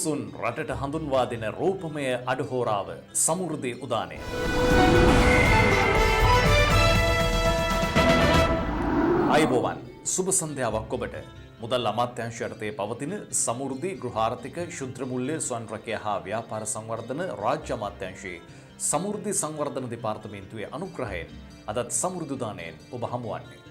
මිනිසුන් රටට හඳුන්වා දෙන රූපමය අඩහෝරාව සමෘද්ධි උදානය. අයිබෝවන් සුබ සන්ධ්‍යාවක් ඔබට. මුදල් අමාත්‍යාංශ යටතේ පවතින සමෘද්ධි ගෘහාර්ථික ශුද්ධ මුල්‍ය ස්වයංරැකියා හා ව්‍යාපාර සංවර්ධන රාජ්‍ය අමාත්‍යාංශයේ සමෘද්ධි සංවර්ධන දෙපාර්තමේන්තුවේ අනුග්‍රහයෙන් අදත් සමෘද්ධි උදානයෙන් ඔබ හමුවන්නේ.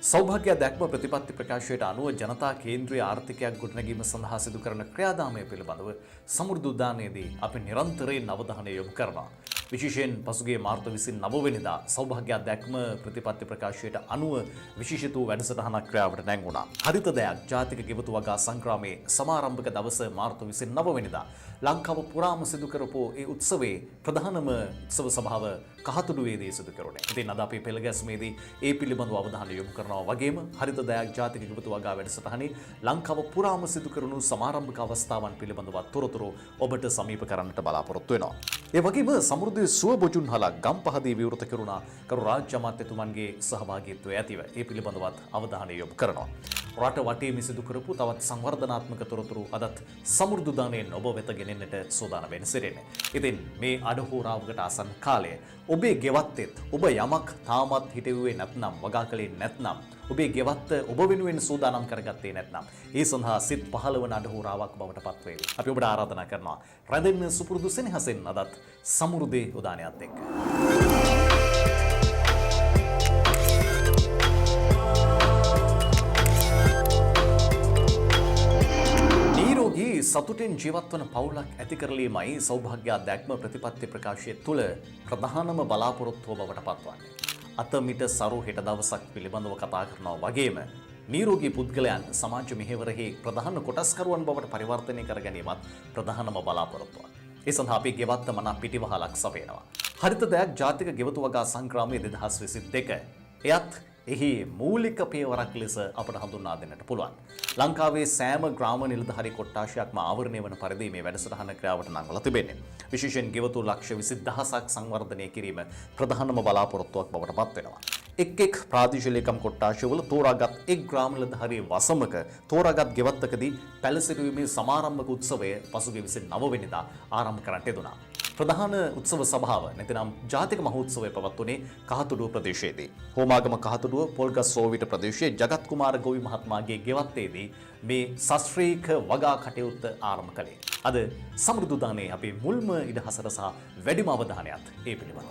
සෞභාග්‍ය දැක්ම ප්‍රතිපත්ති ප්‍රකාශයට අනුව ජනතා කේන්ද්‍රීය ආර්ථිකයක් ගොඩනැගීම සඳහා සිදු කරන ක්‍රියාදාමය පිළිබඳව සමෘද්ධි උදානයේදී අපි නිරන්තරයෙන් අවධානය යොමු කරනවා. විශේෂයෙන් පසුගිය මාර්තු 29 වෙනිදා සෞභාග්‍ය දැක්ම ප්‍රතිපත්ති ප්‍රකාශයට අනුව විශේෂිත වූ වැඩසටහනක් ක්‍රියාවට නැංගුණා. හරිත දෑක් ජාතික ගෙවතු වගා සංග්‍රාමයේ සමාරම්භක දවස මාර්තු 29 වෙනිදා ලංකාව පුරාම සිදු කරපු ඒ උත්සවයේ ප්‍රධානම උත්සව සභාව කහතුඩුවේදී සිදු කෙරුණේ. ඉතින් අද අපි පෙළගැස්මේදී ඒ පිළිබඳව අවධානය යොමු කරනවා වගේම හරිත දෑක් ජාතික ගෙවතු වගා වැඩසටහනේ ලංකාව පුරාම සිදු කරනු සමාරම්භක අවස්ථාවන් පිළිබඳව තොරතුරු ඔබට සමීප කරන්නට බලාපොරොත්තු වෙනවා. ඒ වගේම සමෘද්ධි සුව බොජුන්හලක් ගම්පහදී විවෘත කෙරුණා කරු රාජ්‍ය අමාත්‍යතුමන්ගේ සහභාගීත්වය ඇතිව ඒ පිළිබඳවත් අවධානය යොමු කරනවා. රට වටේ මිසිදු කරපු තවත් සංවර්ධනාත්මක තොරතුරු අදත් සමෘද්ධි උදානයෙන් ඔබ වෙත ගෙනෙන්නට සූදානම් වෙන සිටින්නේ. ඉතින් මේ අඩහෝරාවකට ආසන්න කාලය ඔබේ ගෙවත්තෙත් ඔබ යමක් තාමත් හිටෙව්වේ නැත්නම් වගා කළේ නැත්නම් ඔබේ ගෙවත්ත ඔබ වෙනුවෙන් සූදානම් කරගත්තේ නැත්නම් ඒ සඳහා සිත් 15 වන අඩහෝරාවක් බවට පත් වේවි. අපි ඔබට ආරාධනා කරනවා රැඳෙන්න සුපුරුදු සෙනෙහසෙන් අදත් සමෘද්ධි උදානයත් එක්ක. සතුටින් ජීවත් වන පවුලක් ඇති කරලීමයි සෞභාග්‍ය දැක්ම ප්‍රතිපත්ති ප්‍රකාශය තුළ ප්‍රධානම බලාපොරොත්තුව බවට පත්වන්නේ. අතමිට සරු හෙට දවසක් පිළිබඳව කතා කරනවා වගේම නිරෝගී පුද්ගලයන් සමාජ මෙහෙවරෙහි ප්‍රධාන කොටස්කරුවන් බවට පරිවර්තනය කර ගැනීමත් ප්‍රධානම බලාපොරොත්තුවක්. ඒ සඳහා අපි ගෙවත්ත මනා පිටිවහලක් සපයනවා. හරිත දෑක් ජාතික ගෙවතු වගා සංග්‍රාමයේ 2022 එයත් එහි මූලික පියවරක් ලෙස අපට හඳුන්වා දෙන්නට පුළුවන්. ලංකාවේ සෑම ග්‍රාම නිලධාරී කොට්ටාශයක්ම ආවරණය වන පරිදි මේ වැඩසටහන ක්‍රියාවට නංවලා තිබෙන්නේ. විශේෂයෙන් ගෙවතු ලක්ෂ 20000ක් සංවර්ධනය කිරීම ප්‍රධානම බලාපොරොත්තුවක් බවට පත් වෙනවා. එක් ප්‍රාදේශීය ලේකම් කොට්ටාශවල තෝරාගත් එක් ග්‍රාම නිලධාරී වසමක තෝරාගත් ගෙවත්තකදී පැලසිරුවීමේ සමාරම්භක උත්සවය පසුගිය 29 වෙනිදා ආරම්භ කරන්නට යෙදුණා. ප්‍රධාන උත්සව සභාව නැතිනම් ජාතික මහෝත්සවය පවත්වුණේ කහතුඩුව ප්‍රදේශයේදී. හෝමාගම කහතුඩුව පොල්ගස් සෝවිත ප්‍රදේශයේ ජගත් කුමාර ගොවි මහත්මයාගේ ගෙවත්තේදී මේ ශාස්ත්‍රීය වගා කටයුත්ත ආරම්භ කළේ. අද සමෘද්ධි උදානයේ අපේ මුල්ම ඉඩහසර සහ වැඩිම අවධානයත් ඒ පිළිබඳව.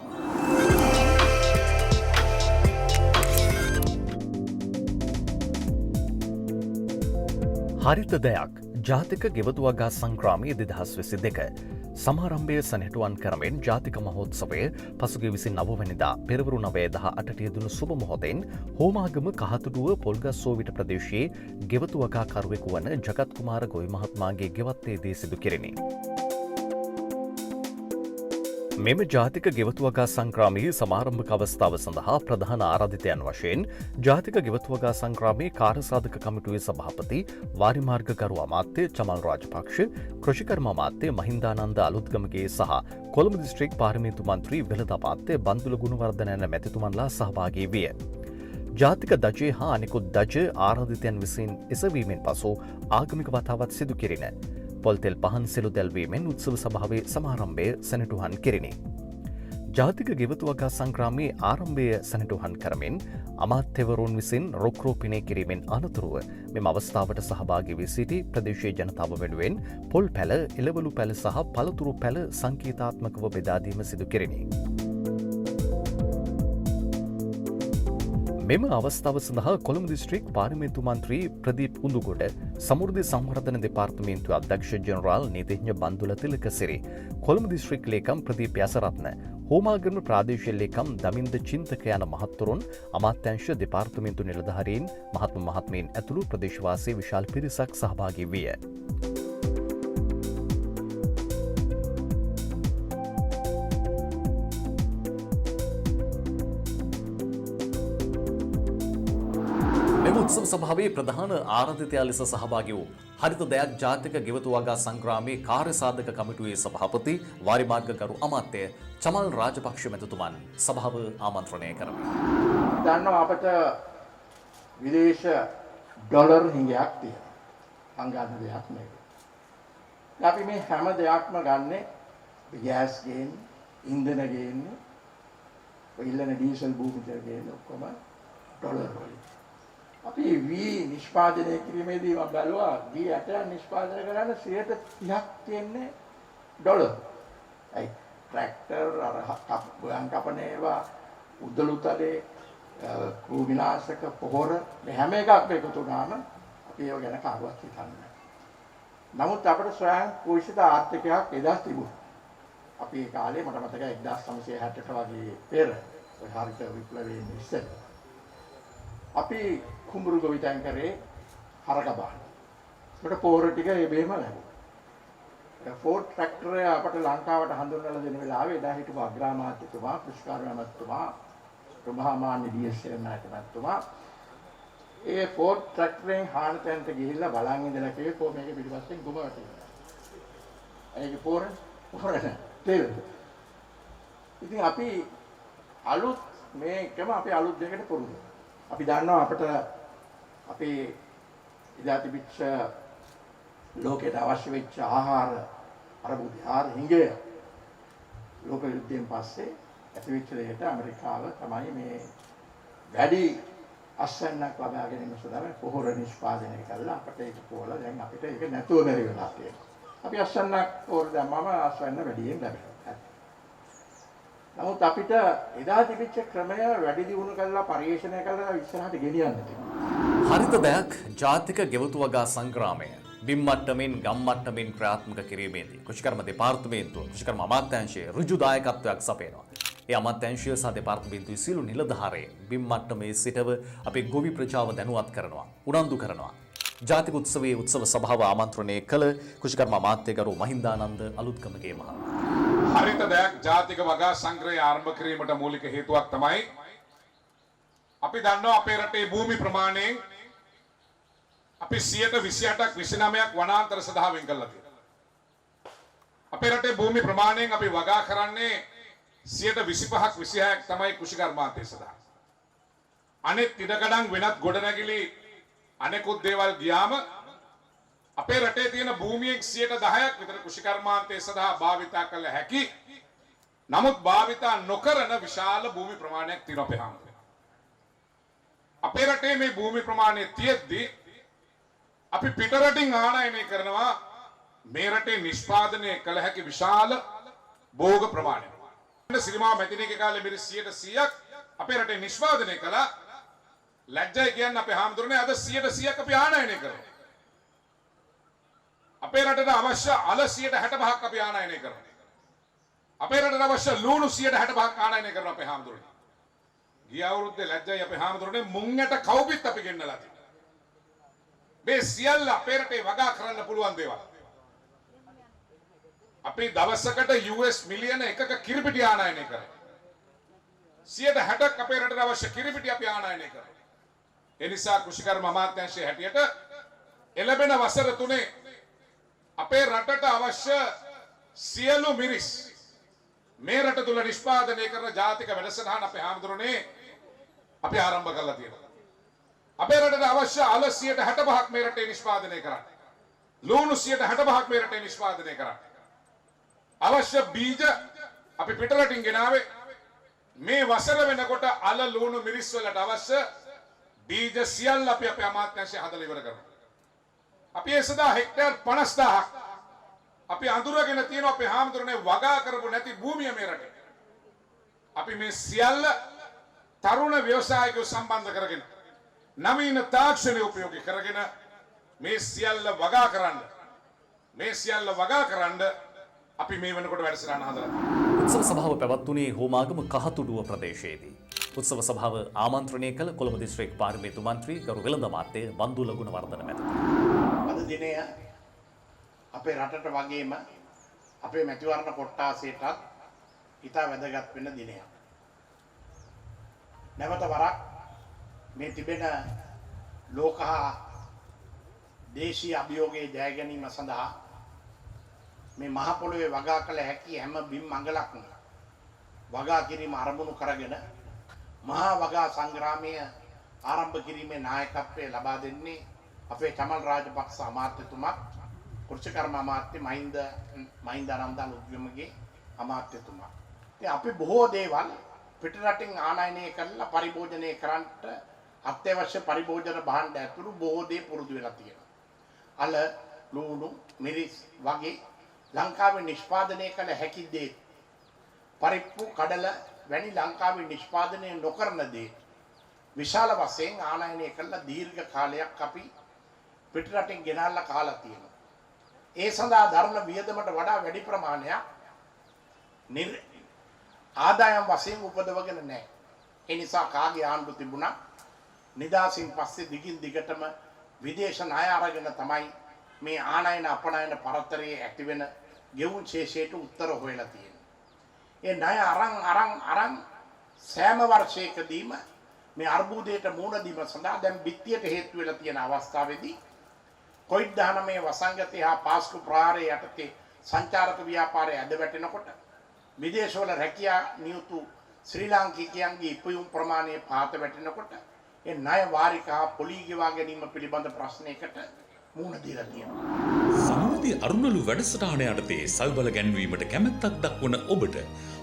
හරිත දෑක් ජාතික ගෙවතු වගා සංග්‍රාමයේ 2022 සමාරම්භය සනිටුවන් කරමින් ජාතික මහෝත්සවය පසුගිය 29 වෙනිදා පෙරවරු 9:18ට යෙදුණු සුබ මොහොතෙන් හෝමාගම කහතුඩුව පොල්ගස් සෝවිත ප්‍රදේශයේ ගෙවතු වගා කරුවෙකු වන ජගත් කුමාර ගොවි මහත්මයාගේ ගෙවත්තේදී සිදු කෙරිණි. මෙම ජාතික ගෙවතු වගා සංග්‍රාමයේ සමාරම්භක අවස්ථාව සඳහා ප්‍රධාන ආරාධිතයන් වශයෙන් ජාතික ගෙවතු වගා සංග්‍රාමයේ කාර්යසාධක කමිටුවේ සභාපති වාරිමාර්ග ගරු අමාත්‍ය චමල් රාජපක්ෂ, කෘෂිකර්ම අමාත්‍ය මහින්දානන්ද අලුත්ගමගේ සහ කොළඹ දිස්ත්‍රික් පාර්ලිමේන්තු මන්ත්‍රී වෙළඳ අමාත්‍ය බන්දුල ගුණවර්ධන යන මැතිතුමන්ලා සහභාගී විය. ජාතික දජය හා අනෙකුත් දජ ආරාධිතයන් විසින් එසවීමෙන් පසු ආගමික වතාවත් සිදු කෙරිණ. පොල්තෙල් පහන් සෙළු දැල්වීමෙන් උත්සව සභාවේ සමාරම්භය සැනටුහන් කෙරිණි. ජාතික ගෙවතු වගා සංග්‍රාමයේ ආරම්භය සැනටුහන් කරමින් අමාත්‍යවරුන් විසින් රොක්රෝපණය කිරීමෙන් අනතුරුව මෙම අවස්ථාවට සහභාගී වී සිටි ප්‍රදේශීය ජනතාව වෙනුවෙන් පොල් පැල, එළවලු පැල සහ පළතුරු පැල සංකේතාත්මකව බෙදා දීම සිදු කෙරිණි. මෙම අවස්ථාව සඳහා කොළඹ දිස්ත්‍රික් පාර්ලිමේන්තු මන්ත්‍රී ප්‍රදීප් උඳුගොඩ, සමෘද්ධි සංවර්ධන දෙපාර්තමේන්තුවේ අධ්‍යක්ෂ ජෙනරාල් නීතිඥ බන්දුල තිලකසිරි, කොළඹ දිස්ත්‍රික් ලේකම් ප්‍රදීප් යසරත්න, හෝමාගම ප්‍රාදේශීය ලේකම් දමින්ද චින්තක යන මහත්වරුන්, අමාත්‍යාංශ දෙපාර්තමේන්තු නිලධාරීන්, මහත්ම මහත්මීන් ඇතුළු ප්‍රදේශවාසී විශාල පිරිසක් සහභාගී විය. උත්සව සභාවේ ප්‍රධාන ආරාධිතයා ලෙස සහභාගී වූ හරිත දෑක් ජාතික ගෙවතු වගා සංග්‍රාමයේ කාර්යසාධක කමිටුවේ සභාපති වාරිමාර්ග ගරු අමාත්‍ය චමල් රාජපක්ෂ මැතිතුමන් සභාව ආමන්ත්‍රණය කරමි. දන්නවා අපට විදේශ ඩොලර් හිඟයක් තියෙනවා. අංගාන දෙයක් මේක. අපි මේ හැම දෙයක්ම ගන්නේ ගෑස් ගේන්නේ, ඉන්ධන ගේන්නේ, ඉල්ලන ඩීසල් භූමිතර ගේන්නේ ඔක්කොම ඩොලර් වලින්. අපි වී නිෂ්පාදනය කිරීමේදී මම බැලුවා වී ඇටයන් නිෂ්පාදනය කරන්න 30ක් තියෙන්නේ ඩොලර්. ඒ ට්‍රැක්ටර් අර ගොයන් කපන ඒවා උදළුතලේ කුමිනාශක පොහොර මේ හැම එකක්ම එකතු වුණාම අපි ඒව ගැන කාටවත් හිතන්නේ නැහැ. නමුත් අපිට ස්වයං පෝෂිත ආර්ථිකයක් එදා තිබුණා. අපි ඒ කාලේ මට මතකයි 1960ට වගේ පෙර ඔය හරිත විප්ලවයේ ඉස්සෙල් අපි කුඹුරු ගොවිතැන් කරේ හරක බාන. ඒකට පොහොර ටික ඒ බෙහෙම ලැබුණා. ෆෝඩ් ට්‍රැක්ටරය අපට ලංකාවට හඳුන්වලා දෙන වෙලාවේ එදා හිටපු අග්‍රාමාත්‍යතුමා, කෘෂිකාර්ය මැතිතුමා, ප්‍රභාමාන්‍ය ඩී.එස්.එල් මැතිතුමා ඒ ෆෝඩ් ට්‍රැක්ටරෙන් හානතැන්ට ගිහිල්ලා බලන් ඉඳලා කිව්වේ කො මේක පිටිපස්සෙන් ගොම වැටෙනවා. ඒක පොර තේරෙද? ඉතින් අපි අලුත් මේකම අපි අලුත් දෙයකට පුරුදු. අපි දන්නවා අපිට අපේ ඉදා තිබිච්ච ලෝකයට අවශ්‍ය වෙච්ච ආහාර අරබුදිහාර හිඟය ලෝක යුද්ධයෙන් පස්සේ ඇතිවෙච්ච දෙයට ඇමරිකාව තමයි මේ වැඩි අස්වැන්නක් ලබා ගැනීම සඳහා පොහොර නිෂ්පාදනය කළා. අපිට ඒක පොළ දැන් අපිට ඒක නැතුව බැරි වෙලා තියෙනවා. අපි අස්වැන්නක් පොහොර දැම්මම අස්වැන්න වැඩියෙන් ලැබෙනවා. නමුත් අපිට එදා තිබිච්ච ක්‍රමය වැඩි දියුණු කරලා පරිශ්‍රණය කරලා ඉස්සරහට ගෙනියන්න තියෙනවා. හරිත දෙයක් ජාතික ගෙවතු වගා සංග්‍රාමය බිම් මට්ටමින් ගම් මට්ටමින් ක්‍රියාත්මක කිරීමේදී කෘෂිකර්ම දෙපාර්තමේන්තුව කෘෂිකර්ම අමාත්‍යාංශයේ ඍජු දායකත්වයක් සපයනවා. ඒ අමාත්‍යාංශය සහ දෙපාර්තමේන්තුවේ සියලු නිලධාරීන් බිම් මට්ටමේ සිටව අපේ ගොවි ප්‍රජාව දැනුවත් කරනවා, උනන්දු කරනවා. ජාතික උත්සවයේ උත්සව සභාව ආමන්ත්‍රණය කළ කෘෂිකර්ම අමාත්‍ය ගරු මහින්දානන්ද අලුත්ගමගේ මහතා. හරිත දෙයක් ජාතික වගා සංග්‍රහය ආරම්භ කිරීමට මූලික හේතුවක් තමයි අපි දන්නවා අපේ රටේ භූමි ප්‍රමාණයෙන් අපි 128ක් 29ක් වනාන්තර සඳහා වෙන් කරලා තියෙනවා. අපේ රටේ භූමි ප්‍රමාණයෙන් අපි වගා කරන්නේ 125ක් 26ක් තමයි කෘෂිකර්මාන්තය සඳහා. අනෙක් ඉඩකඩම් වෙනත් ගොඩනැගිලි අනෙකුත් දේවල් ගියාම අපේ රටේ තියෙන භූමියෙන් 10%ක් විතර කෘෂිකර්මාන්තය සඳහා භාවිතා කළ හැකි. නමුත් භාවිතා නොකරන විශාල භූමි ප්‍රමාණයක් තියෙනවා අපේ හැමෝටම. අපේ රටේ මේ භූමි ප්‍රමාණය තියෙද්දි අපි පිට රටින් ආනයනය කරනවා මේ රටේ නිෂ්පාදනය කළ හැකි විශාල භෝග ප්‍රමාණයක්. සිරිමා මැතිණියගේ කාලේ මිරිස් 100%ක් අපේ රටේ නිෂ්පාදනය කළා. ලැජ්ජයි කියන්නේ අපේ හාමුදුරනේ අද 100%ක් අපි ආනයනය කරනවා. අපේ රටට අවශ්‍ය අල 65%ක් අපි ආනයනය කරනවා. අපේ රටට අවශ්‍ය ලුණු 65%ක් ආනයනය කරනවා අපේ හාමුදුරනේ. ගිය අවුරුද්දේ ලැජ්ජයි අපේ හාමුදුරනේ මුංගට කවුපිත් අපි ගෙන්නලා තියෙනවා. මේ සියල්ල අපේ රටේ වගා කරන්න පුළුවන් දේවල්. අපි දවසකට US මිලියන 1ක කිරිපිටි ආනයනය කරනවා. 60%ක් අපේ රටට අවශ්‍ය කිරිපිටි අපි ආනයනය කරනවා. ඒ නිසා කෘෂිකර්ම අමාත්‍යාංශයේ හැටියට එළඹෙන වසර 3 අපේ රටට අවශ්‍ය සියලු මිරිස් මේ රට තුල නිෂ්පාදනය කරන ජාතික වැඩසටහන අපේ හාමුදුරනේ අපි ආරම්භ කරලා තියෙනවා. අපේ රටට අවශ්‍ය අල 65%ක් මේ රටේ නිෂ්පාදනය කරන්න. ලුණු 65%ක් මේ රටේ නිෂ්පාදනය කරන්න. අවශ්‍ය බීජ අපි පිට රටින් ගෙනාවේ මේ වසර වෙනකොට අල ලුණු මිරිස් වලට අවශ්‍ය බීජ සියල්ල අපි අපේ අමාත්‍යාංශය හදලා ඉවර කරනවා. අපි ඒ සදා හෙක්ටර් 50000ක් අපි අඳුරගෙන තියෙන අපේ හාමුදුරනේ වගා කරපු නැති භූමිය මේ රටේ. අපි මේ සියල්ල තරුණ ව්‍යවසායකයෝ සම්බන්ධ කරගෙන නවීන තාක්ෂණය උපයෝගී කරගෙන මේ සියල්ල වගා කරන්න අපි මේ වෙනකොට වැඩසටහන හදලා තියෙනවා. උත්සව සභාව පැවැත්වුණේ හෝමාගම කහතුඩුව ප්‍රදේශයේදී. උත්සව සභාව ආමන්ත්‍රණය කළ කොළඹ දිස්ත්‍රික් පාර්ලිමේන්තු මන්ත්‍රී ගරු වෙළඳ අමාත්‍ය බන්දුල ගුණවර්ධන මැතිතුමා. අද දිනය අපේ රටට වගේම අපේ මැතිවරණ කොට්ටාසයටත් ඉතා වැදගත් වෙන දිනයක්. නැවත වරක් මේ තිබෙන ලෝකහා දේශීය අභියෝගයේ ජය ගැනීම සඳහා මේ මහ පොළොවේ වගා කළ හැකි හැම බිම් මඟලක්ම වගා කිරීම ආරම්භණු කරගෙන මහා වගා සංග්‍රාමය ආරම්භ කිරීමේ නායකත්වය ලබා දෙන්නේ අපේ චමල් රාජපක්ෂ අමාත්‍යතුමා කෘෂිකර්ම අමාත්‍ය මහින්දානන්ද අලුත්ගමගේ අමාත්‍යතුමා. ඉතින් අපි බොහෝ දේවල් පිටරටින් ආනයනය කරලා පරිභෝජනය කරන්නට අත්‍යවශ්‍ය පරිභෝජන භාණ්ඩ ඇතුළු බොහෝ දේ පුරුදු වෙලා තියෙනවා. අල, ලුණු, මිරිස් වගේ ලංකාවේ නිෂ්පාදනය කළ හැකි දේ පරිප්පු, කඩල වැනි ලංකාවේ නිෂ්පාදනය නොකරන දේ විශාල වශයෙන් ආනයනය කළා දීර්ඝ කාලයක් අපි පිටරටින් ගෙනල්ලා කාලා තියෙනවා. ඒ සඳහා දරන වියදමට වඩා වැඩි ප්‍රමාණයක් ආදායම් වශයෙන් උපදවගෙන නැහැ. ඒ නිසා කාගේ ආණ්ඩු තිබුණා නිදාසින් පස්සේ දිගින් දිගටම විදේශ ණය අරගෙන තමයි මේ ආනයන අපනයන පරතරයේ ඇතිවෙන ගෙවුම් ශේෂයට උත්තර හොයලා තියෙන්නේ. ඒ ණය අරන් සෑම වර්ෂයකදීම මේ අර්බුදයට මුහුණ දීම සඳහා දැන් බිත්තියට හේතු වෙලා තියෙන අවස්ථාවේදී කොවිඩ්-19 වසංගතය හා පාස්කු ප්‍රහාරය යටතේ සංචාරක ව්‍යාපාරය ඇද වැටෙනකොට විදේශවල රැකියා නියුතු ශ්‍රී ලාංකිකයන්ගේ ඉපයුම් ප්‍රමාණය පහත වැටෙනකොට ඒ ණය වාරික හා පොලී ගෙවා ගැනීම පිළිබඳ ප්‍රශ්නයකට මුහුණ දීලා තියෙනවා. සමෘද්ධි අරුණලු වැඩසටහන යටතේ සල්බල ගැන්වීමට කැමැත්තක් දක්වන ඔබට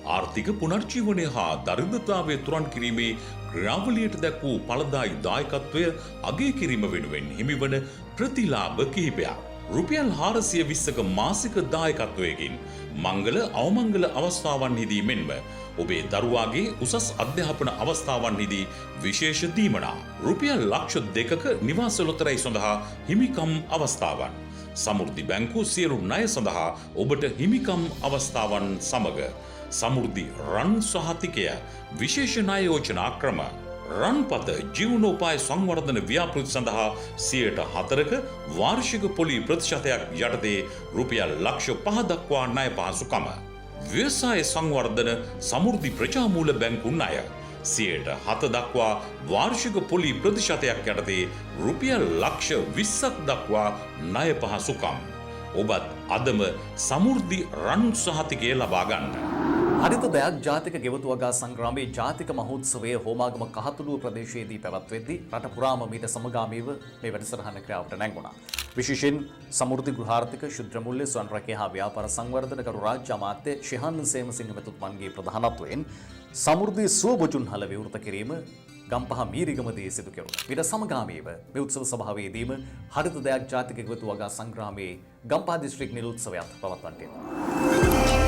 ආර්ථික පුනර්ජීවනය හා දරිද්‍රතාවය තුරන් කිරීමේ ක්‍රියාවලියට දැක් වූ ඵලදායී දායකත්වය අගය කිරීම වෙනුවෙන් හිමිවන ප්‍රතිලාභ කිහිපයක්. රුපියල් 420ක මාසික දායකත්වයකින් මංගල අවමංගල අවස්ථාවන්හිදී මෙන්ම ඔබේ දරුවාගේ උසස් අධ්‍යාපන අවස්ථාවන්හිදී විශේෂ දීමනා රුපියල් ලක්ෂ 2ක නිවාස ලොතරැයි සඳහා හිමිකම් අවස්ථාවන් සමෘද්ධි බැංකුව සියලු ණය සඳහා ඔබට හිමිකම් අවස්ථාවන් සමග සමෘද්ධි රන් සහතිකය විශේෂ ණය යෝජනා ක්‍රම රන්පත ජීවනෝපාය සංවර්ධන ව්‍යාපෘති සඳහා 4%ක වාර්ෂික පොලි ප්‍රතිශතයක් යටතේ රුපියල් ලක්ෂ 5 දක්වා ණය පහසුකම ව්‍යවසාය සංවර්ධන සමෘද්ධි ප්‍රජාමූල බැංකු ණය 7% දක්වා වාර්ෂික පොලි ප්‍රතිශතයක් යටතේ රුපියල් ලක්ෂ 20ක් දක්වා ණය පහසුකම් ඔබත් අදම සමෘද්ධි රන් සහතිකය ලබා ගන්න. හරිත දයක් ජාතික ගෙවතු වගා සංග්‍රාමයේ ජාතික මහෝත්සවය හෝමාගම කහතුළුව ප්‍රදේශයේදී පැවැත්වෙද්දී රට පුරාම මීට සමගාමීව මේ වැඩසටහන ක්‍රියාවට නැංගුණා. විශේෂයෙන් සමෘද්ධි ගෘහාර්ථික ශුද්ධ මුල්‍ය ස්වයං රැකියා හා ව්‍යාපාර සංවර්ධන කරු රාජ්‍ය අමාත්‍ය ශිහාන් සේමසිංහ මෙතුමන්ගේ ප්‍රධානත්වයෙන් සමෘද්ධි සුවබොජුන්හල විවෘත කිරීම ගම්පහ මීරිගමදී සිදු කෙරුණා. ඊට සමගාමීව මේ උත්සව සභාවේදීම හරිත දයක් ජාතික ගෙවතු වගා සංග්‍රාමයේ ගම්පහ දිස්ත්‍රික් නිල උත්සවයත් පවත්වන්නට යෙදුණා.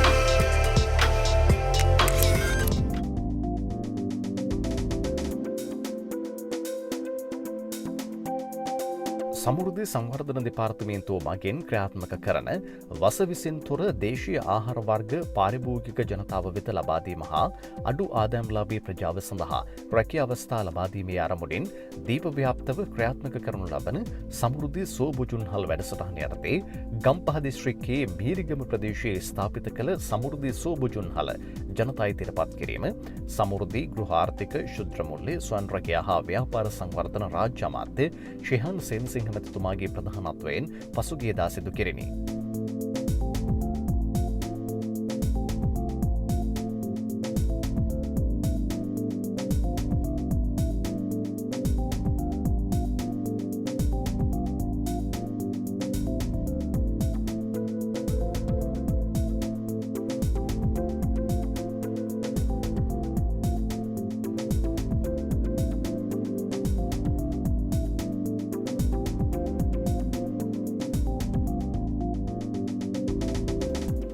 සමෘද්ධි සංවර්ධන දෙපාර්තමේන්තුව මගින් ක්‍රියාත්මක කරන වසවිසින් තොර දේශීය ආහාර වර්ග පාරිභෝගික ජනතාව වෙත ලබා දීම හා අඩු ආදායම්ලාභී ප්‍රජාව සඳහා රැකියා අවස්ථා ලබා දීමේ ආරමුණින් දීපව්‍යාප්තව ක්‍රියාත්මක කරනු ලබන සමෘද්ධි සුවබොජුන්හල වැඩසටහන යටතේ ගම්පහ දිස්ත්‍රික්කයේ මීරිගම ප්‍රදේශයේ ස්ථාපිත කළ සමෘද්ධි සුවබොජුන්හල ජනතා අයිතියට පත් කිරීම සමෘද්ධි ගෘහාර්ථික ශුද්ධ මුල්‍ය ස්වයං රැකියා හා ව්‍යාපාර සංවර්ධන රාජ්‍ය අමාත්‍ය ශිහාන් සේමසිංහ මැතිතුමාගේ ප්‍රධානත්වයෙන් පසුගියදා සිදු කෙරිණි.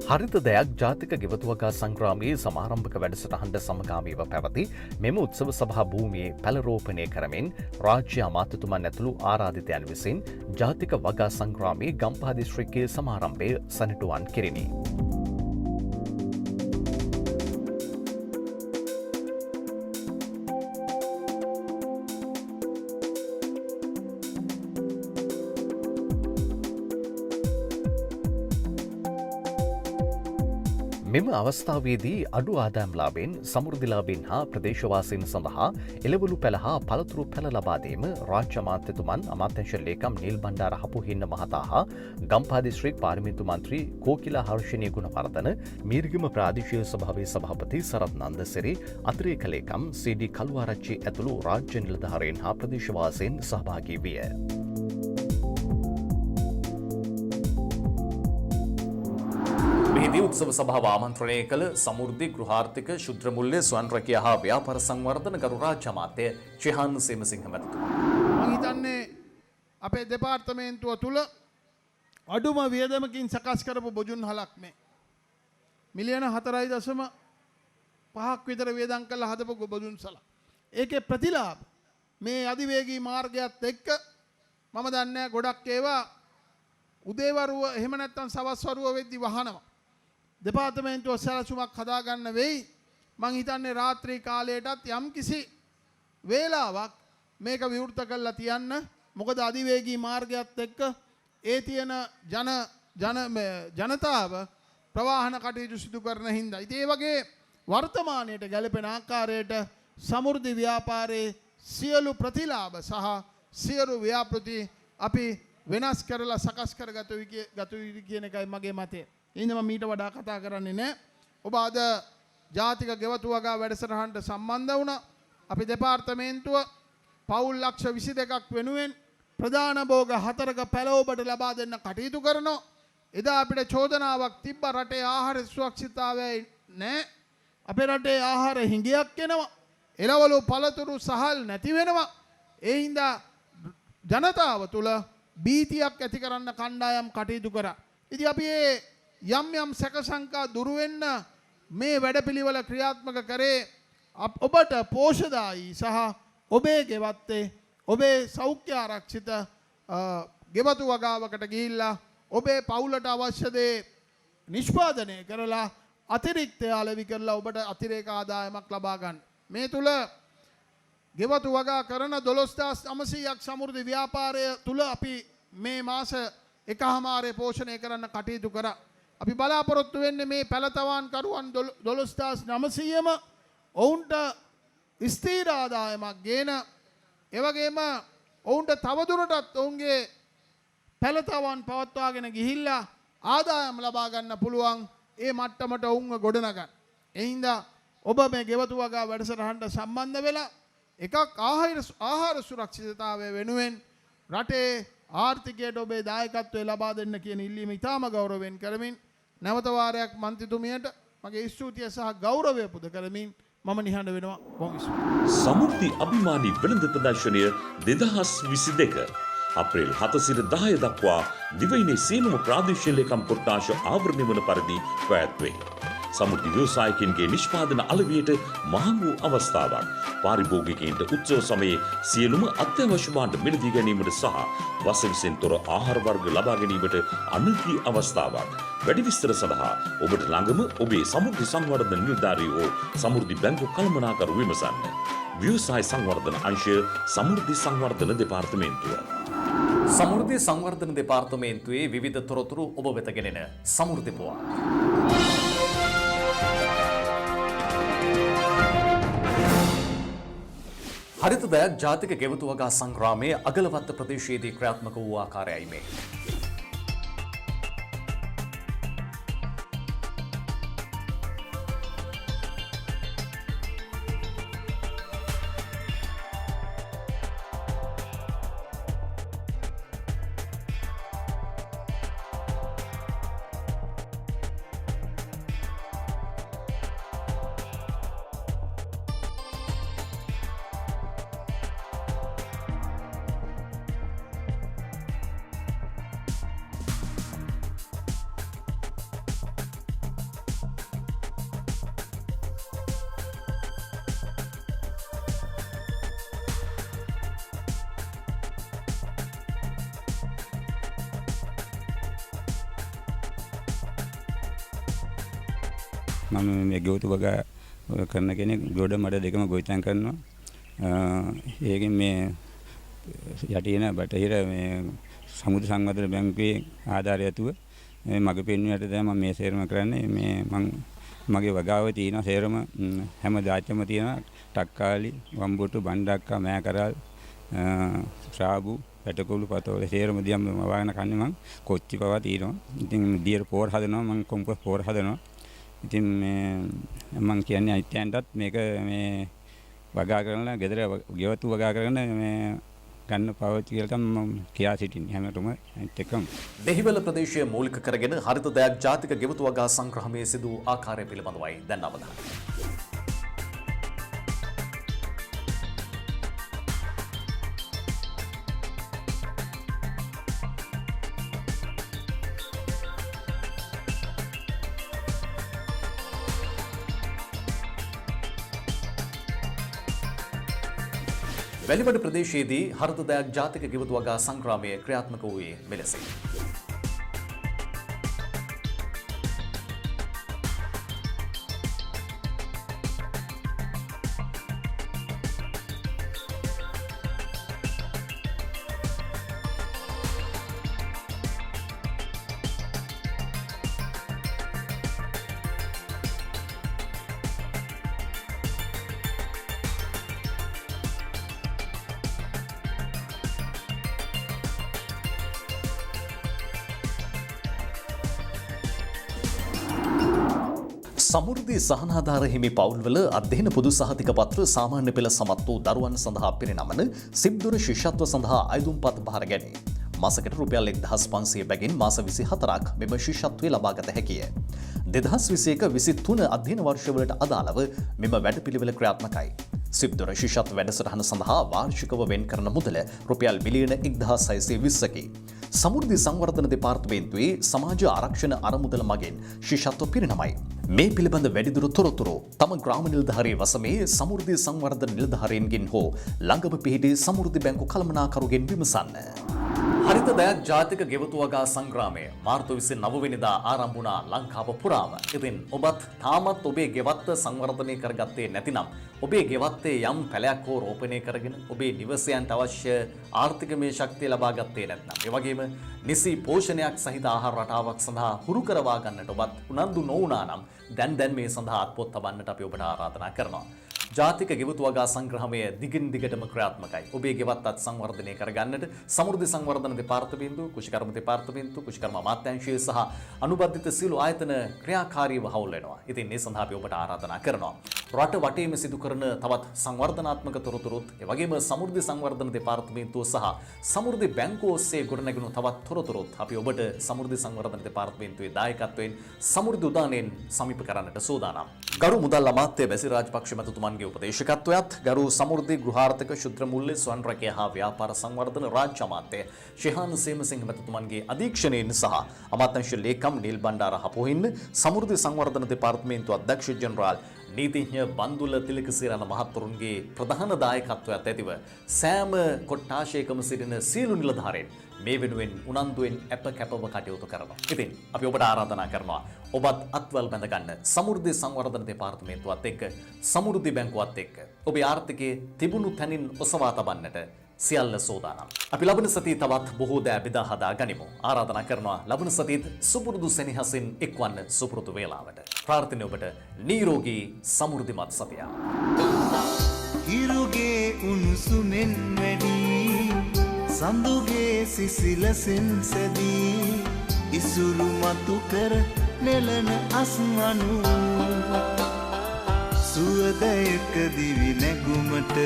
හරිත දයක් ජාතික ගෙවතු වගා සංග්‍රාමයේ සමාරම්භක වැඩසටහනට සමගාමීව පැවති මෙම උත්සව සභා භූමියේ පැලරෝපණය කරමින් රාජ්‍ය අමාත්‍යතුමන් ඇතුළු ආරාධිතයන් විසින් ජාතික වගා සංග්‍රාමයේ ගම්පහ දිස්ත්‍රික්කයේ සමාරම්භය සනිටුවන් කෙරිණි. මෙම අවස්ථාවේදී අඩු ආදායම්ලාභයෙන් සමෘද්ධිලාභීන් හා ප්‍රදේශවාසීන් සඳහා එළවලු පැළ හා පළතුරු පැළ ලබා දීම රාජ්‍ය අමාත්‍යතුමන් අමාත්‍යංශ ලේකම් නිල් බණ්ඩාර හපුහින්න මහතා හා ගම්පහ දිස්ත්‍රික් පාර්ලිමේන්තු මන්ත්‍රී කෝකිලා හර්ෂණී ගුණවර්ධන මීරිගම ප්‍රාදේශීය සභාවේ සභාපති සරත් නන්දසිරි අතිරේක ලේකම් සී.ඩී. කළුආරච්චි ඇතුළු රාජ්‍ය නිලධාරීන් හා ප්‍රදේශවාසීන් සහභාගී විය. මෙහිදී උත්සව සභාව ආමන්ත්‍රණය කළ සමෘද්ධි ගෘහාර්ථික ශුද්‍ර මුල්‍ය ස්වයං රැකියා හා ව්‍යාපාර සංවර්ධන ගරු රාජ්‍ය අමාත්‍ය චෙහාන් සේමසිංහ මැතිතුමා. මම හිතන්නේ අපේ දෙපාර්තමේන්තුව තුල අඩුම වියදමකින් සකස් කරපු බොජුන් හලක් මේ මිලියන 4.5ක් විතර වියදම් කරලා හදපු බොජුන් සල. ඒකේ ප්‍රතිලාභ මේ අධිවේගී මාර්ගයත් එක්ක මම දන්නේ ගොඩක් ඒවා උදේවරුව එහෙම නැත්නම් සවස් වරුව වෙද්දි වහනවා. දෙපාර්තමේන්තුව සැලසුමක් හදාගන්න වෙයි. මං හිතන්නේ රාත්‍රී කාලයටත් යම්කිසි වේලාවක් මේක විවෘත කරලා තියන්න. මොකද අධිවේගී මාර්ගයත් එක්ක ඒ තියෙන ජනතාව ප්‍රවාහන කටයුතු සිදු කරන හින්දා. ඉතින් ඒ වගේ වර්තමානයට ගැලපෙන ආකාරයට සමෘද්ධි ව්‍යාපාරයේ සියලු ප්‍රතිලාභ සහ සියලු ව්‍යාපෘති අපි වෙනස් කරලා සකස් කරගත යුතු කියන එකයි මගේ මතය. ඉතින් මම ඊට වඩා කතා කරන්නේ නැහැ. ඔබ අද ජාතික ගෙවතු වගා වැඩසටහනට සම්බන්ධ වුණා. අපි දෙපාර්තමේන්තුව පවුල් ලක්ෂ 22ක් වෙනුවෙන් ප්‍රධාන භෝග 4ක පැල ඔබට ලබා දෙන්න කටයුතු කරනවා. එදා අපිට චෝදනාවක් තිබ්බ රටේ ආහාර සුරක්ෂිතතාවය නැහැ. අපේ රටේ ආහාර හිඟයක් එනවා. එළවලු පළතුරු සහල් නැති වෙනවා. ඒ හින්දා ජනතාව තුල බීතියක් ඇති කරන්න කණ්ඩායම් කටයුතු කරා. ඉතින් අපි මේ යම් සැක සංකා දුරු වෙන්න මේ වැඩපිළිවෙල ක්‍රියාත්මක කරේ ඔබට පෝෂදායී සහ ඔබේ ගෙවත්තේ ඔබේ සෞඛ්‍ය ආරක්ෂිත ගෙවතු වගාවකට ගිහිල්ලා ඔබේ පවුලට අවශ්‍ය දේ නිෂ්පාදනය කරලා අතිරික්තය අලෙවි කරලා ඔබට අතිරේක ආදායමක් ලබා ගන්න. මේ තුල ගෙවතු වගා කරන 12900ක් සමෘද්ධි ව්‍යාපාරය තුල අපි මේ මාස එකහමාරේ පෝෂණය කරන්න කටයුතු කරා. අපි බලාපොරොත්තු වෙන්නේ මේ පැලතවාන් කරුවන් 12900ම ඔවුන්ට ස්ථීර ආදායමක් ගේන ඒ වගේම ඔවුන්ට තවදුරටත් ඔවුන්ගේ පැලතවාන් පවත්වාගෙන ගිහිල්ලා ආදායම් ලබා ගන්න පුළුවන් ඒ මට්ටමට ඔවුන්ව ගොඩනගන්න. ඒ හින්දා ඔබ මේ ගෙවතු වගා වැඩසටහනට සම්බන්ධ වෙලා එකක් ආහාර සුරක්ෂිතතාවය වෙනුවෙන් රටේ ආර්ථිකයට ඔබේ දායකත්වය ලබා දෙන්න කියන ඉල්ලීම ඉතාම ගෞරවයෙන් කරමින් නැවත වාරයක් මන්ත්‍රීතුමියට මගේ ස්තුතිය සහ ගෞරවය පුද කරමින් මම නිහඬ වෙනවා. බොහොම ස්තුතියි. සමෘද්ධි අභිමානී වෙළඳ ප්‍රදර්ශනය 2022 අප්‍රේල් 7 සිට 10 දක්වා දිවයිනේ සියලුම ප්‍රාදේශීය ලේකම් කොට්ටාශ ආවරණය වන පරිදි පැවැත්වේ. සමෘද්ධි ව්‍යවසායකින්ගේ නිෂ්පාදන අලවියට මහඟු අවස්ථාවක්. පාරිභෝගිකයින්ට උත්සව සමයේ සියලුම අත්‍යවශ්‍ය භාණ්ඩ මිලදී ගැනීමට සහ වසවිසෙන් තොර ආහාර වර්ග ලබා ගැනීමට අනර්ගී අවස්ථාවක්. වැඩි විස්තර සඳහා ඔබට ළඟම ඔබේ සමෘද්ධි සංවර්ධන නිලධාරියෝ සමෘද්ධි බැංකු කළමනාකරු විමසන්න. ව්‍යවසාය සංවර්ධන අංශය සමෘද්ධි සංවර්ධන දෙපාර්තමේන්තුව. සමෘද්ධි සංවර්ධන දෙපාර්තමේන්තුවේ විවිධ තොරතුරු ඔබ වෙත ගෙනෙන සමෘද්ධි පුවත්. හරිතදයක් ජාතික ගෙවතු වගා සංග්‍රාමයේ අගලවත්ත ප්‍රදේශයේදී ක්‍රියාත්මක වූ ආකාරයයි මේ. මම මේ ගෙවතු වගා කරන කෙනෙක් ගොඩ මඩ දෙකම ගොවිතැන් කරනවා. ඒකෙන් මේ යටින බටහිර මේ සමුද්‍ර සංවර්ධන බැංකුවේ ආධාරය ඇතුව මේ මග පෙන්වීමට තමයි මම මේ සේරම කරන්නේ. මේ මගේ වගාවේ තියෙන සේරම හැම දාච්චම තියෙන ටක්කාලි, වම්බුටු, බණ්ඩක්කා, මෑකරල්, ශ්‍රාබු, පැටකොළු, පතෝල සේරම දියම් වවාගෙන කන්නේ මම කොච්චි පවා තියෙනවා. ඉතින් දියර පෝර හදනවා, මම කොම්පෝස්ට් පෝර හදනවා. ඉතින් මේ මම කියන්නේ අනිත්‍යයන්ටත් මේක මේ වගා කරන ගෙදර ගෙවතු වගා කරන මේ ගන්න පාවිච්චි කියලා තමයි මම කියා සිටින්නේ හැමෝටම අනිත් එකම. දෙහිවල ප්‍රදේශයේ මූලික කරගෙන හරිත දයක් ජාතික ගෙවතු වගා සංග්‍රහමේ සිදු ආකාරය පිළිබඳවයි දැන් අවධානය. වැලිමඩ ප්‍රදේශයේදී හරිත දයක් ජාතික ගෙවතු වගා සංග්‍රාමය ක්‍රියාත්මක වූයේ මෙලෙසයි. සමෘද්ධි සහනාධාර හිමි පවුල්වල අධ්‍යයන පොදු සහතික පත්‍ර සාමාන්‍ය පෙළ සමත් වූ දරුවන් සඳහා පිරිනමන සිබ්දුර ශිෂ්‍යත්ව සඳහා අයදුම්පත් බහර ගැනීම. මාසකට රුපියල් 1500 බැගින් මාස 24ක් මෙම ශිෂ්‍යත්වය ලබාගත හැකිය. 2021-23 අධ්‍යයන වර්ෂවලට අදාළව මෙම වැඩපිළිවෙල ක්‍රියාත්මකයි. සිබ්දුර ශිෂ්‍යත්ව වැඩසටහන සඳහා වාර්ෂිකව වෙන් කරන මුදල රුපියල් මිලියන 1620කි. සමෘද්ධි සංවර්ධන දෙපාර්තමේන්තුවේ සමාජ ආරක්ෂණ අරමුදල මගින් ශිෂ්‍යත්ව පිරිනමයි. මේ පිළිබඳ වැඩිදුර තොරතුරු තම ග්‍රාම නිලධාරී වසමේ සමෘද්ධි සංවර්ධන නිලධාරීන්ගෙන් හෝ ළඟම පිහිටි සමෘද්ධි බැංකු කළමනාකරුගෙන් විමසන්න. හරිත දයක් ජාතික ගෙවතු වගා සංග්‍රාමය මාර්තු 29 වෙනිදා ආරම්භ වුණා ලංකාව පුරාම. ඉතින් ඔබත් තාමත් ඔබේ ගෙවත්ත සංවර්ධනය කරගත්තේ නැතිනම් ඔබේ ගෙවත්තේ යම් පැලයක් හෝ රෝපණය කරගෙන ඔබේ නිවසයන්ට අවශ්‍ය ආර්ථිකමය ශක්තිය ලබා ගත්තේ නැත්නම් ඒ වගේම නිසි පෝෂණයක් සහිත ආහාර රටාවක් සඳහා හුරු කරවා ගන්නට ඔබත් උනන්දු නොවුනා නම් දැන් මේ සඳහා අත්පොත් තබන්නට අපි ඔබට ආරාධනා කරනවා. ජාතික ගෙවතු වගා සංග්‍රහමය දිගින් දිගටම ක්‍රියාත්මකයි. ඔබේ ගෙවත්තත් සංවර්ධනය කරගන්නට සමෘද්ධි සංවර්ධන දෙපාර්තමේන්තුව, කුෂිකර්ම දෙපාර්තමේන්තුව, කුෂිකර්ම අමාත්‍යාංශය සහ අනුබද්ධිත සියලු ආයතන ක්‍රියාකාරීව හවුල් වෙනවා. ඉතින් මේ සඳහා අපි ඔබට ආරාධනා කරනවා. රට වටේම සිදු කරන තවත් සංවර්ධනාත්මක තොරතුරුත්, ඒ වගේම සමෘද්ධි සංවර්ධන දෙපාර්තමේන්තුව සහ සමෘද්ධි බැංකුව ඔස්සේ ගොඩනැගුණු තවත් තොරතුරුත් අපි ඔබට සමෘද්ධි සංවර්ධන දෙපාර්තමේන්තුවේ දායකත්වයෙන් සමෘද්ධි උදානයෙන් සමීප කරන්නට සූදානම්. ගරු මුදල් අමාත්‍ය බැසිල් රාජපක්ෂ මැතිතුමන්ගේ උපදේශකත්වයත් ගරු සමෘද්ධි ගෘහාර්ථක ශුද්‍ර මුල්‍ය ස්වයං රැකියා හා ව්‍යාපාර සංවර්ධන රාජ්‍ය අමාත්‍ය ශිහාන් සේමසිංහ මැතිතුමන්ගේ අධීක්ෂණයෙන් සහ අමාත්‍යාංශ ලේකම් නිල් බණ්ඩාර හපොහින්න සමෘද්ධි සංවර්ධන දෙපාර්තමේන්තුව අධ්‍යක්ෂ ජෙනරාල් නීතිඥ බන්දුල තිලකසිරණ මහත්වරුන්ගේ ප්‍රධාන දායකත්වයක් ඇතිව සෑම කොට්ටාශයකම සිටින සියලු නිලධාරීන් මේ වෙනුවෙන් උනන්දුවෙන් අප කැපව කටයුතු කරනවා. ඉතින් අපි ඔබට ආරාධනා කරනවා ඔබත් අත්වල් බැඳ ගන්න සමෘද්ධි සංවර්ධන දෙපාර්තමේන්තුවත් එක්ක සමෘද්ධි බැංකුවත් එක්ක ඔබේ ආර්ථිකයේ තිබුණු තැනින් ඔසවා තබන්නට සියල්ල සෝදානම්. අපි ලබන සතියේ තවත් බොහෝ දෑ බෙදා හදා ගනිමු. ආරාධනා කරනවා ලබන සතියේත් සුපුරුදු සෙනෙහසින් එක්වන්න සුපුරුදු වේලාවට. ප්‍රාර්ථනා ඔබට නිරෝගී සමෘද්ධිමත් සතියක්. හිරුගේ උණුසුමෙන් වැඩි සඳුගේ සිසිලසෙන් සැදී ඉසුරු මතු කර නෙලන අස්මනු සුවදයක දිවි නැගුමට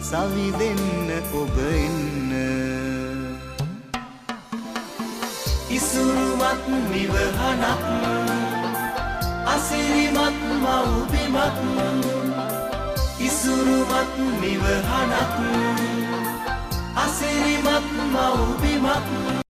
සවි දෙන්න ඔබ එන්න ඉසුරුමත් නිවහනක් අසිරිමත් මව්බිමත් ඉසුරුමත් නිවහනක් අසිරිමත් මව්බිමත්